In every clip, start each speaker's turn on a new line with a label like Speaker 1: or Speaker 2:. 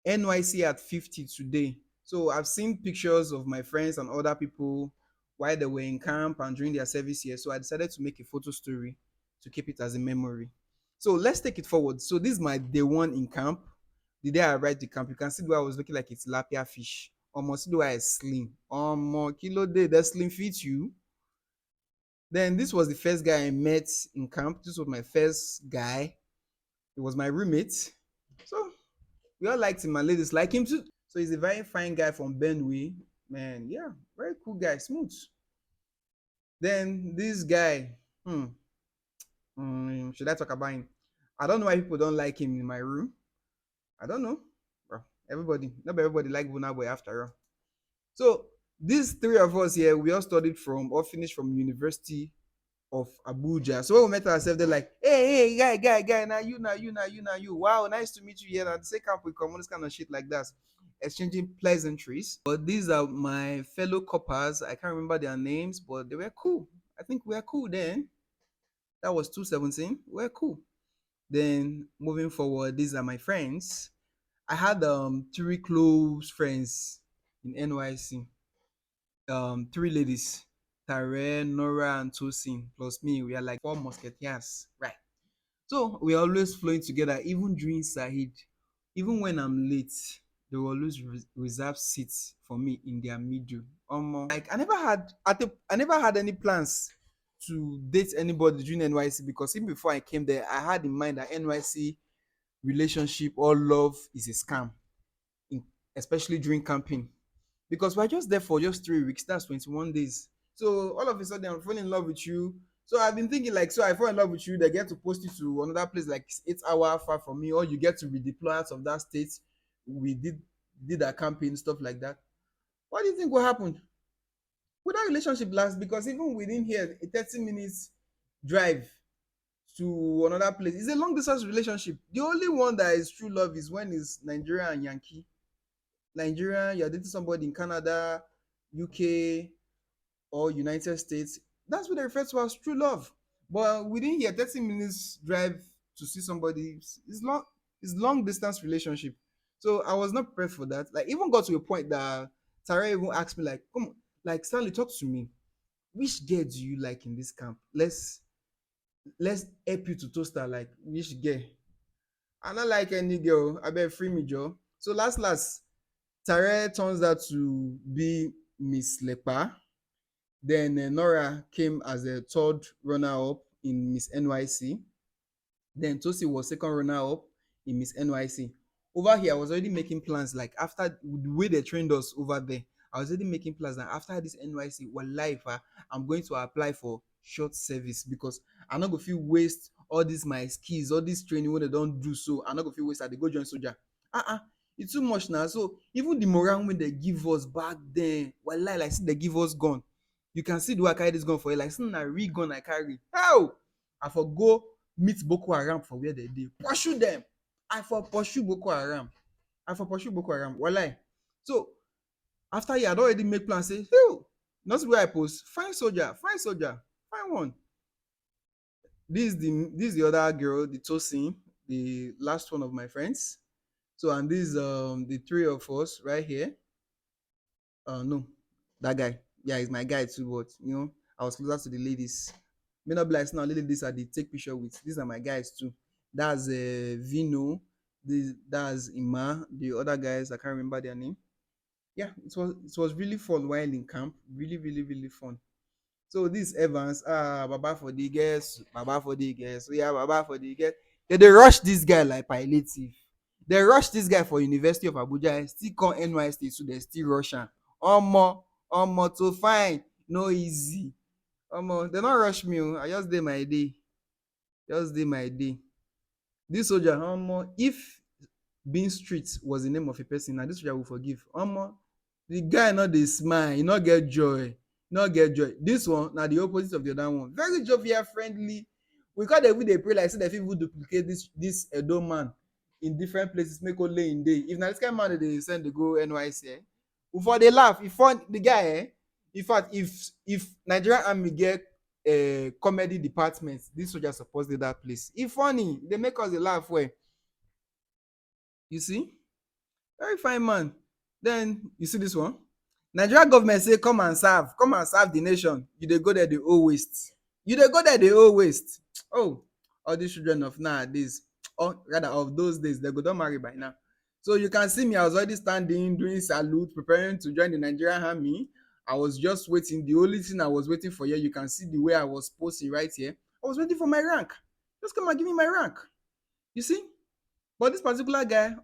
Speaker 1: NYC at 50 today. So I've seen pictures of my friends and other people while they were in camp and during their service year. So I decided to make a photo story to keep it as a memory. So let's take it forward. So this is my day one in camp. The day I arrived the camp, you can see the way I was looking like a tilapia fish. Almost see the way I slim. Kilo day, that slim fit you. Then this was the first guy I met in camp. This was my first guy. He was my roommate. So we all liked him and ladies like him too. So he's a very fine guy from Benue. Man, yeah, very cool guy, smooth. Then this guy, hmm, should I talk about him? I don't know why people don't like him in my room. I don't know. Bro, not everybody like Buna Boy after all. So these three of us here, we all studied from or finished from University of Abuja. So when we met ourselves, they're like, hey, guy, now you. Wow, nice to meet you here. And the same camp we come, this kind of shit like that. Exchanging pleasantries. But these are my fellow coppers. I can't remember their names, but they were cool. I think we were cool then. That was 2017. We were cool. Then moving forward, these are my friends. I had three close friends in NYC. Three ladies, Tare, Nora, and Tosin, plus me. We are like four musketeers, right? So we are always flowing together, even during Sahid. Even when I'm late, they will always reserve seats for me in their middle. Like I never had any plans to date anybody during NYC because even before I came there, I had in mind that NYC relationship or love is a scam, in, especially during camping because we're just there for just 3 weeks. That's 21 days. So all of a sudden, I'm falling in love with you. So I've been thinking like, so I fall in love with you. They get to post you to another place like 8 hour far from me, or you get to redeploy out of that state. We did a campaign stuff like that. What do you think will happen? Will that relationship last? Because even within here, a 30 minutes drive to another place is a long distance relationship. The only one that is true love is when it's Nigeria and Yankee. Nigeria, you're dating somebody in Canada, UK, or United States. That's what they refer to as true love. But within here, 30 minutes drive to see somebody is long distance relationship. So I was not prepared for that. Like even got to a point that Tara even asked me, like, come on, like Stanley, talk to me. Which girl do you like in this camp? Let's help you to toast her. Like, which girl? I don't like any girl. I bet free me, Joe. So last, Tare turns out to be Miss Lepa. Then Nora came as a third runner-up in Miss NYC. Then Tosi was second runner-up in Miss NYC. Over here, I was already making plans. Like after the way they trained us over there, I was already making plans that after this NYC, well, life, I'm going to apply for short service because I'm not going to feel waste all these my skills, all this training when they don't do so. I'm not going to feel waste. They go join soldier. Uh-uh. It's too much now. So even the morale when they give us back then, well, like see they give us gun. You can see the way I carry this gun for you. Like, see na real gun I carry. How? I for go meet Boko Haram for where they dey. Pursue them. I for pursue Boko Haram. Walai. So after you had already make plan say, hey, not where I post. Find soldier, find one. This is the other girl, the Tosin, the last one of my friends. So and this the three of us right here. No, that guy. Yeah, he's my guy too, but I was closer to the ladies. May not be like now, ladies are the take picture with. These are my guys too. That's Vino, that's Ima, the other guys, I can't remember their name. Yeah, it was really fun while in camp. Really, really, really fun. So this Evans, Baba for the guests, Baba for the guests. So yeah, Baba for the guests. They rush this guy like palliative. They rush this guy for University of Abuja and still come NYC, so they still rush am. Omo to fine, no easy. Omo, they no rush me o. I just dey my day. Just dey my day. This soldier, if being street was the name of a person, na this soldier will forgive. The guy no dey smile, e no get joy. This one na the opposite of the other one. Very jovial, friendly. We call dem, we dey pray like say dem fit even duplicate this Edo man in different places make only im dey. If na this kind man dey send dey go NYC, we for dey laugh. The guy, in fact, if Nigerian army get comedy department, this soldier suppose dey that place. E funny, dey make us dey laugh well. You see? Very fine man. Then you see this one. Nigeria government say come and serve the nation. You dey go there dey owe waste. You dey go there dey owe waste. Oh, all these children of nowadays, or rather of those days, they go don marry by now. So you can see me, I was already standing, doing salute, preparing to join the Nigerian army. I was just waiting. The only thing I was waiting for here, you can see the way I was posing right here. I was waiting for my rank. Just come and give me my rank. You see? But this particular guy,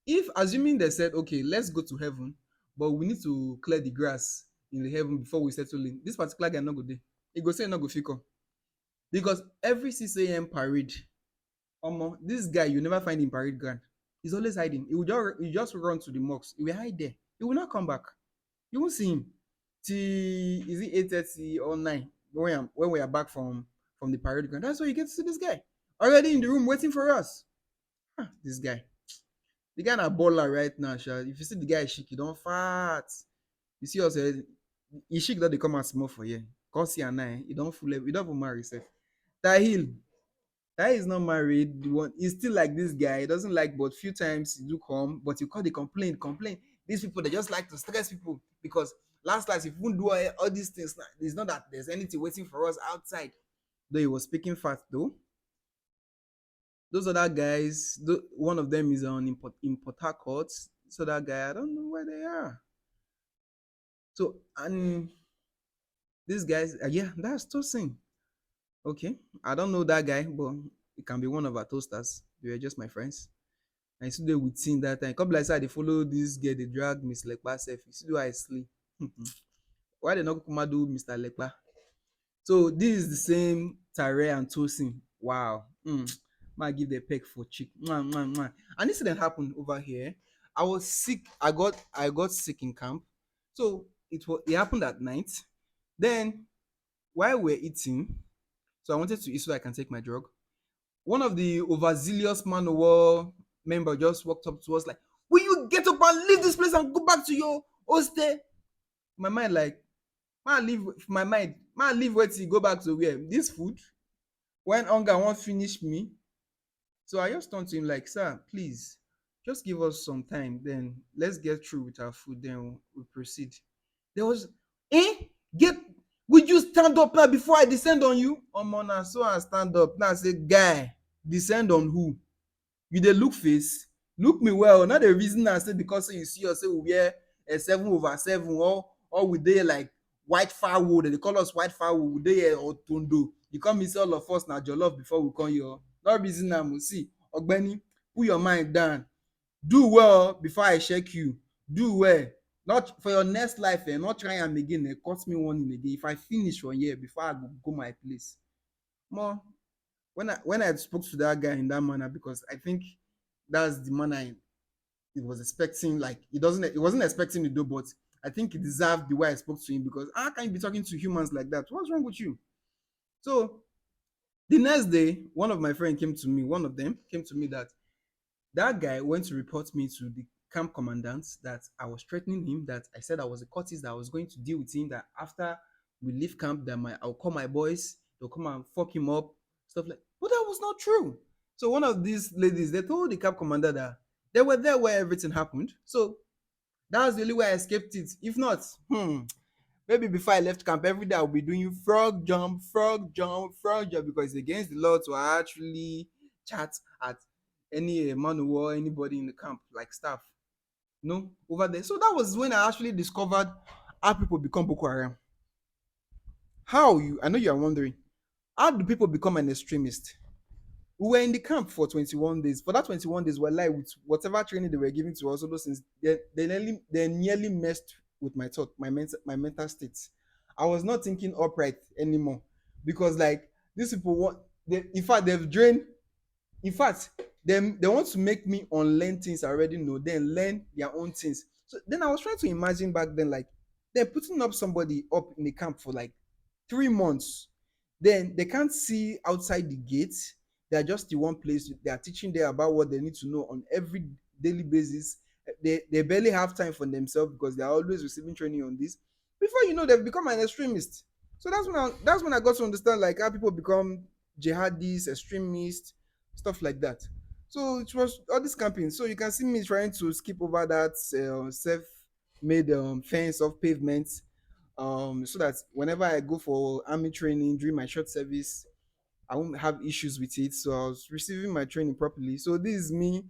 Speaker 1: if assuming they said, okay, let's go to heaven, but we need to clear the grass in the heaven before we settle in, this particular guy no go dey. He go say he no go fit come. Because every 6 a.m. parade, this guy you never find in parade ground. He's always hiding. He just run to the mosque. He will hide there. He will not come back. You won't see him till is it 8:30 or 9 when we are back from the parade ground. That's why you get to see this guy already in the room waiting for us. This guy. The guy na baller right now sha. If you see the guy shake, he don fat. You see us he shake don dey come out small for here. Kosi and I, he don full, he don even marry sef. Tahil, Tahil is not married. The one he's still like this guy. He doesn't like, but few times he do come, but he call the complain. These people they just like to stress people because last if we won't do all these things, it's not that there's anything waiting for us outside. Though he was speaking fast though. Those other guys, one of them is on in Port Harcourt. This other guy, I don't know where they are. So, and these guys, yeah, that's Tosin. Okay, I don't know that guy, but it can be one of our toasters. They were just my friends. And you see they with him that time. Couple like say they follow this girl, they drag Miss Lekpa self. You see the way I sleep. Why they not come do Mr. Lekpa? So this is the same Tare and Tosin. Wow. Might give the peck for chick. Mwah, mwah, mwah. An incident happened over here. I was sick. I got sick in camp. So it happened at night. Then while we're eating, so I wanted to eat so I can take my drug. One of the overzealous man of war member just walked up to us like, "Will you get up and leave this place and go back to your hostel?" My mind like, man leave wetin go back to where? This food? When hunger won't finish me. So I just turned to him like, "Sir, please, just give us some time. Then let's get through with our food. Then we proceed." There was, eh? Get, would you stand up now before I descend on you? Now so I stand up. Now I say, guy, descend on who? You dey look face? Look me well. Not the reason I say because say you see us say we wear a 7/7 or we dey like white fowl. They call us white fowl. We dey here or tondo. You come me say all of us na jollof before we come here. No reason am. See, Ogbeni, put your mind down. Do well before I check you. Do well. Not for your next life, not try am again, cut me warning again. If I finish for here before I go my place. More when I spoke to that guy in that manner, because I think that's the manner he was expecting, like he wasn't expecting to do, but I think he deserved the way I spoke to him because how can you be talking to humans like that? What's wrong with you? So the next day, one of them came to me that guy went to report me to the camp commandant that I was threatening him, that I said I was a cultist, that I was going to deal with him, that after we leave camp, that I'll call my boys, they'll come and fuck him up, stuff like. But that was not true. So one of these ladies, they told the camp commander that they were there where everything happened. So that's the only way I escaped it. If not, maybe before I left camp, every day I'll be doing frog jump, frog jump, frog jump, because it's against the law to actually chat at any man of war, anybody in the camp, like staff, over there. So that was when I actually discovered how people become Boko Haram. I know you are wondering, how do people become an extremist? We were in the camp for 21 days. For that 21 days, we're like with whatever training they were giving to us, all those things, they nearly messed with my thought, my mental state. I was not thinking upright anymore because like these people in fact they've drained. In fact, they want to make me unlearn things I already know, then learn their own things. So then I was trying to imagine back then, like they're putting up somebody up in the camp for like 3 months. Then they can't see outside the gate. They're just in one place. They are teaching them about what they need to know on every daily basis. They barely have time for themselves because they are always receiving training on this. Before you know, they've become an extremist. So that's when I got to understand like how people become jihadists, extremists, stuff like that. So it was all this camping. So you can see me trying to skip over that self-made fence of pavement, so that whenever I go for army training during my short service, I won't have issues with it. So I was receiving my training properly. So this is me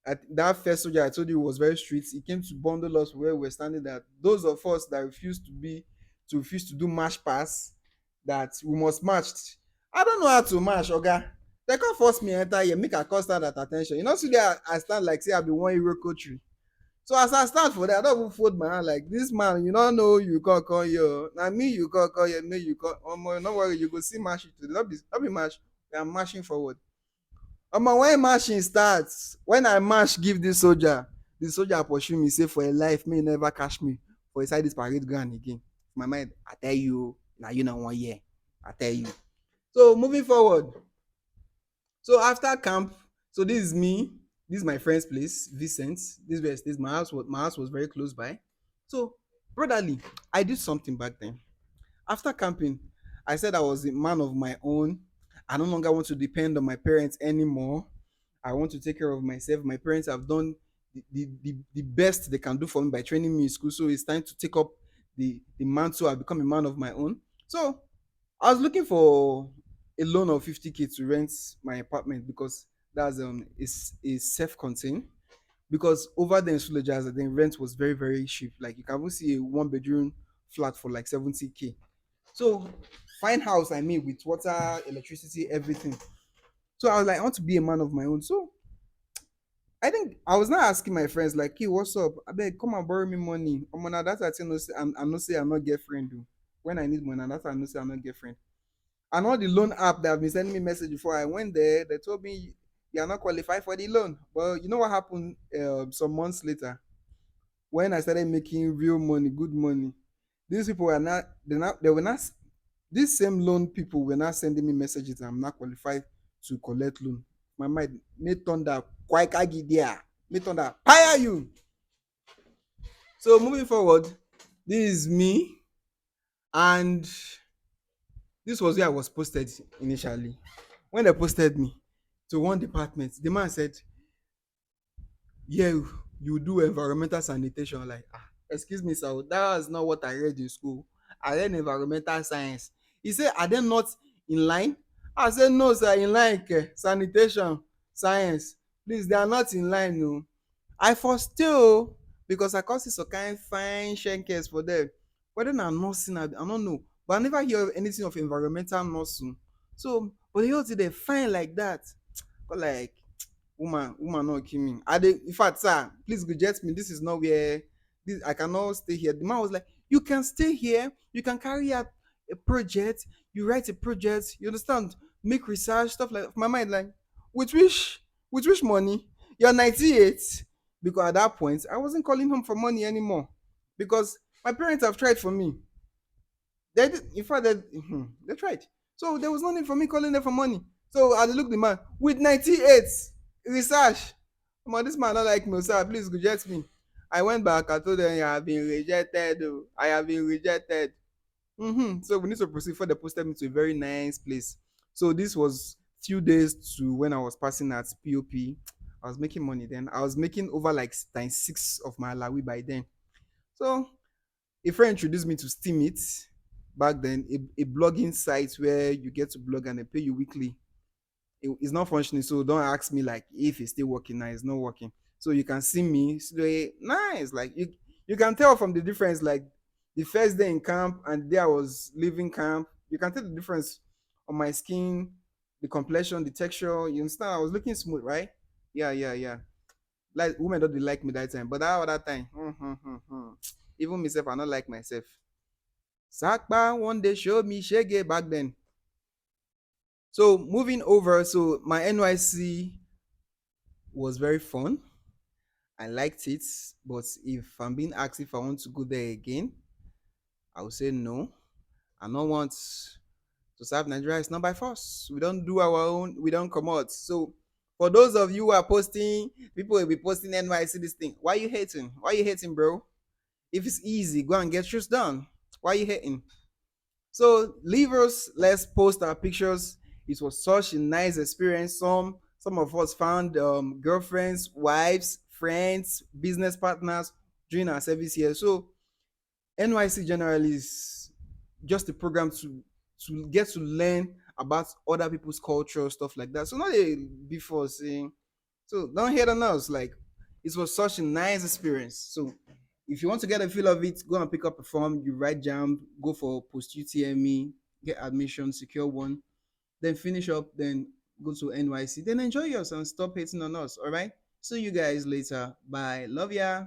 Speaker 1: at that first soldier I told you was very strict. He came to bundle us where we were standing. That those of us that refuse to do march pass, that we must march. I don't know how to march, oga. They can't force me enter here make I come stand at at ten tion. You know, see there I stand like say I be one hero country. So as I stand for there, I don't even fold my hand like this man. You don't know you come here. Na me you come here, me you come. Omo, no worry, you go see march today. No be march. We are marching forward. Omo, when marching start, when I march give dis soldier, the soldier pursue me say for im life make e never catch me for inside dis parade ground again. For my mind, I tell you o, na you na wan hear. I tell you. So moving forward, so after camp, so dis is me, dis my friend's place, Vincent. Dis where he stays. My house was very close by. So brotherly, I did something back then. After camping, I said I was a man of my own. I no longer want to depend on my parents anymore. I want to take care of myself. My parents have done the best they can do for me by training me in school. So it's time to take up the mantle. I've become a man of my own. So I was looking for a loan of 50K to rent my apartment because that's is self-contained. Because over there in Suleja, the rent was very, very cheap. Like you can even see a one-bedroom flat for like 70K. So fine house I mean with water, electricity, everything. So I was like, I want to be a man of my own. So I think I was not asking my friends like, hey, what's up? I beg, come and borrow me money. Na that I tell no say I'm not say I'm not girlfriend though. When I need money, na that I know say I'm not girlfriend. And all the loan app that have been sending me message before I went there, they told me you are not qualified for the loan. But you know what happened some months later when I started making real money, good money. These people were not they were not these same loan people were not sending me messages I'm not qualified to collect loan. My mind made thunder quite there. Made thunder fire you. So moving forward, this is me, and this was where I was posted initially. When they posted me to one department, the man said, yeah, you do environmental sanitation. Like, excuse me, sir, that was not what I read in school. I read environmental science. He said, are they not in line? I said, no, sir, in line, sanitation, science. Please, they are not in line, no. I for still because I can see some kind fine shenkers for them. Whether na nursing, I don't know. But I never hear anything of environmental nursing. So, but they all say they fine like that. But like, woman no kill me. I dey in fact sir please reject me, this is not where this I cannot stay here. The man was like, you can stay here, you can carry out a project, you write a project, you understand, make research stuff like my mind like with which money, you're 98. Because at that point I wasn't calling home for money anymore because my parents have tried for me. They did, in fact, they tried. So there was no need for me calling them for money. So I look the man with 98 research. Come on, this man not like me, sir. Please reject me. I went back. I told them I have been rejected. Oh. I have been rejected. So we need to proceed. For they posted me to a very nice place. So this was few days to when I was passing at POP. I was making money then. I was making over like times six of my alawi by then. So a friend introduced me to Steam It back then, a blogging site where you get to blog and they pay you weekly. It's not functioning, so don't ask me like if it's still working now. It's not working. So you can see me today, nice. Like you can tell from the difference, like the first day in camp and the day I was leaving camp, you can tell the difference on my skin, the complexion, the texture. You understand? I was looking smooth, right? Yeah. Like women don't dey like me that time, but that other time, even myself, I not like myself. Sakpa one day showed me shege back then. So moving over, so my NYC was very fun. I liked it, but if I'm being asked if I want to go there again, I would say no. I don't want to serve Nigeria. It's not by force. We don't do our own. We don't come out. So for those of you who are posting, people will be posting NYC this thing. Why you hating? Why you hating, bro? If it's easy, go and get shoes done. Why you hating? So leave us. Let's post our pictures. It was such a nice experience. Some Some of us found girlfriends, wives, friends, business partners during our service year. So NYC generally is just a program to get to learn about other people's culture, stuff like that. So not a before saying, so don't hate on us. Like it was such a nice experience. So if you want to get a feel of it, go and pick up a form. You write jam, go for post UTME, get admission, secure one, then finish up, then go to NYC, then enjoy yours and stop hating on us. All right. See you guys later. Bye. Love ya.